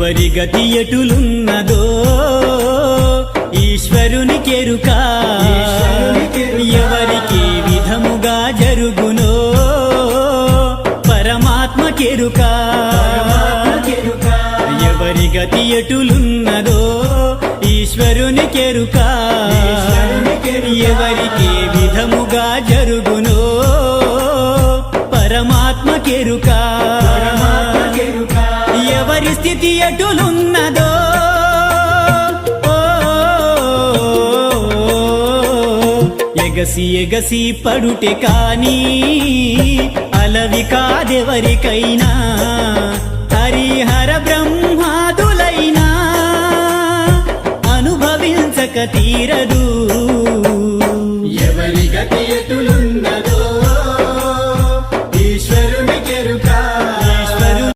ఎవరి గతి ఎటులున్నదో ఈశ్వరునికెరుక ఎవరికి విధముగా జరుగునో పరమాత్మకెరుక ఎవరి గతి ఎటులున్నదో ఈశ్వరునికెరుక ఎవరికి విధముగా జరుగునో పరమాత్మకెరుక ఎవరి స్థితి ఎటులున్నదో ఎగసి ఎగసి పడుటే కాని అలవి కాదెవరికైనా హరిహర బ్రహ్మాదులైనా అనుభవించక తీరదు